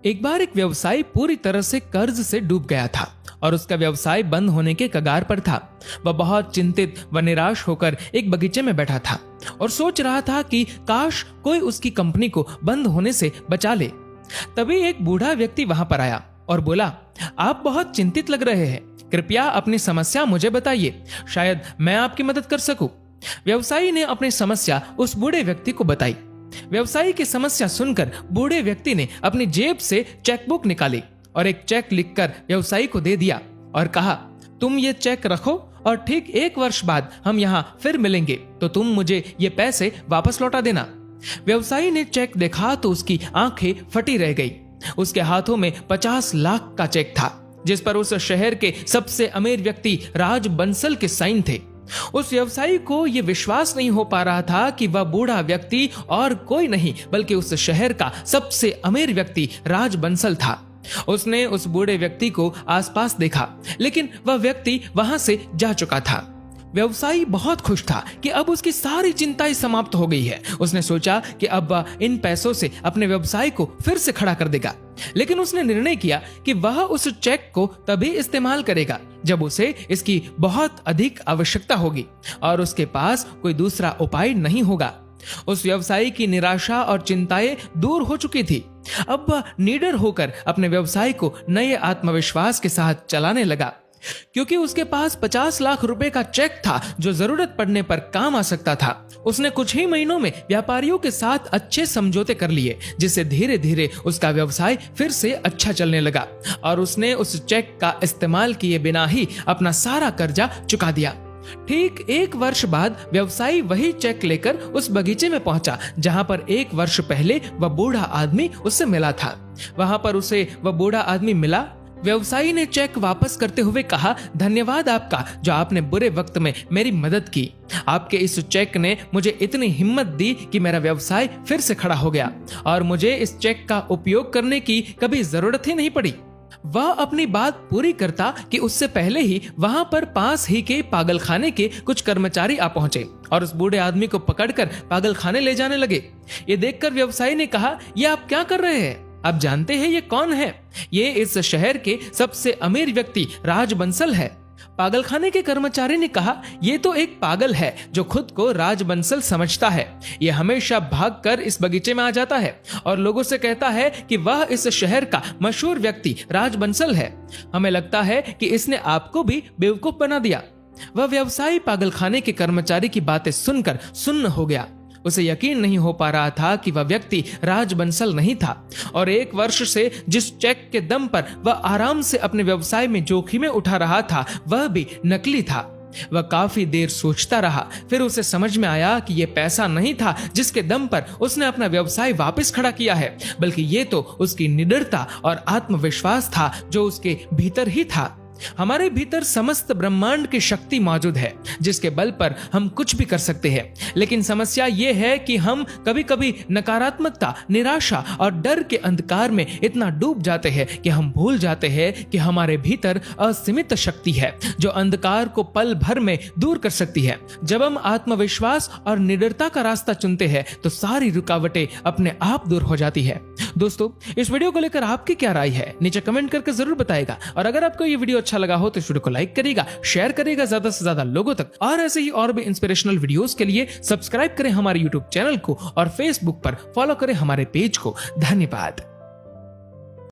एक बार एक व्यवसायी पूरी तरह से कर्ज से डूब गया था और उसका व्यवसाय बंद होने के कगार पर था। वह बहुत चिंतित व निराश होकर एक बगीचे में बैठा था और सोच रहा था कि काश कोई उसकी कंपनी को बंद होने से बचा ले। तभी एक बूढ़ा व्यक्ति वहां पर आया और बोला, आप बहुत चिंतित लग रहे हैं, कृपया अपनी समस्या मुझे बताइए, शायद मैं आपकी मदद कर सकूं। व्यवसायी ने अपनी समस्या उस बूढ़े व्यक्ति को बताई। व्यवसायी की समस्या सुनकर बूढ़े व्यक्ति ने अपनी जेब से चेकबुक निकाली और एक चेक लिखकर व्यवसायी को दे दिया और कहा, तुम ये चेक रखो और ठीक 1 वर्ष बाद हम यहाँ फिर मिलेंगे तो तुम मुझे ये पैसे वापस लौटा देना। व्यवसायी ने चेक देखा तो उसकी आंखें फटी रह गई। उसके हाथों में 50 लाख का चेक था जिस पर उस शहर के सबसे अमीर व्यक्ति राज बंसल के साइन थे। उस व्यवसायी को यह विश्वास नहीं हो पा रहा था कि वह बूढ़ा व्यक्ति और कोई नहीं बल्कि उस शहर का सबसे अमीर व्यक्ति राज बंसल था। उसने उस बूढ़े व्यक्ति को आसपास देखा लेकिन वह व्यक्ति वहां से जा चुका था। व्यवसायी बहुत खुश था कि अब उसकी सारी चिंताएं समाप्त हो गई है। उसने सोचा कि अब वह इन पैसों से अपने व्यवसाय को फिर से खड़ा कर देगा, लेकिन उसने निर्णय किया कि वह उस चेक को तभी इस्तेमाल करेगा जब उसे इसकी बहुत अधिक आवश्यकता होगी और उसके पास कोई दूसरा उपाय नहीं होगा। उस व्यवसायी की निराशा और चिंताएं दूर हो चुकी थी। अब वह निडर होकर अपने व्यवसाय को नए आत्मविश्वास के साथ चलाने लगा, क्योंकि उसके पास 50 लाख रुपए का चेक था जो जरूरत पड़ने पर काम आ सकता था। उसने कुछ ही महीनों में व्यापारियों के साथ अच्छे समझौते कर लिए, जिससे धीरे धीरे उसका व्यवसाय फिर से अच्छा चलने लगा और उसने उस चेक का इस्तेमाल किए बिना ही अपना सारा कर्जा चुका दिया। ठीक 1 वर्ष बाद व्यवसायी वही चेक लेकर उस बगीचे में पहुंचा जहां पर 1 वर्ष पहले वह बूढ़ा आदमी उससे मिला था। वहां पर उसे वह बूढ़ा आदमी मिला। व्यवसायी ने चेक वापस करते हुए कहा, धन्यवाद आपका जो आपने बुरे वक्त में मेरी मदद की। आपके इस चेक ने मुझे इतनी हिम्मत दी कि मेरा व्यवसाय फिर से खड़ा हो गया और मुझे इस चेक का उपयोग करने की कभी जरूरत ही नहीं पड़ी। वह अपनी बात पूरी करता कि उससे पहले ही वहां पर पास ही के पागलखाने के कुछ कर्मचारी आ पहुंचे और उस बूढ़े आदमी को पकड़कर पागलखाने ले जाने लगे। ये देखकर व्यवसायी ने कहा, ये आप क्या कर रहे हैं? आप जानते हैं ये कौन है? ये इस शहर के सबसे अमीर व्यक्ति राज बंसल है। पागलखाने के कर्मचारी ने कहा, ये तो एक पागल है जो खुद को राज बंसल समझता है। ये हमेशा भागकर इस बगीचे में आ जाता है और लोगों से कहता है कि वह इस शहर का मशहूर व्यक्ति राज बंसल है। हमें लगता है कि इसने आपको भी बेवकूफ बना दिया। वह व्यवसायी पागलखाने के कर्मचारी की बातें सुनकर सुन्न हो गया। उसे यकीन नहीं हो पा रहा था कि वह व्यक्ति राज बंसल नहीं था और 1 वर्ष से जिस चेक के दम पर वह आराम से अपने व्यवसाय में जोखिमें उठा रहा था वह भी नकली था। वह काफी देर सोचता रहा, फिर उसे समझ में आया कि यह पैसा नहीं था जिसके दम पर उसने अपना व्यवसाय वापस खड़ा किया है, बल्कि ये तो उसकी निडरता और आत्मविश्वास था जो उसके भीतर ही था। हमारे भीतर समस्त ब्रह्मांड की शक्ति मौजूद है जिसके बल पर हम कुछ भी कर सकते हैं, लेकिन समस्या यह है कि हम कभी कभी नकारात्मकता, निराशा और डर के अंधकार में इतना डूब जाते हैं कि हम भूल जाते हैं कि हमारे भीतर असीमित शक्ति है जो अंधकार को पल भर में दूर कर सकती है। जब हम आत्मविश्वास और निडरता का रास्ता चुनते हैं तो सारी रुकावटें अपने आप दूर हो जाती है। दोस्तों, इस वीडियो को लेकर आपकी क्या राय है नीचे कमेंट करके जरूर बताएगा और अगर आपको ये वीडियो अच्छा लगा हो तो इस वीडियो को लाइक करिएगा, शेयर करिएगा ज्यादा से ज्यादा लोगों तक और ऐसे ही और भी इंस्पिरेशनल वीडियोस के लिए सब्सक्राइब करें हमारे यूट्यूब चैनल को और फेसबुक पर फॉलो करें हमारे पेज को। धन्यवाद।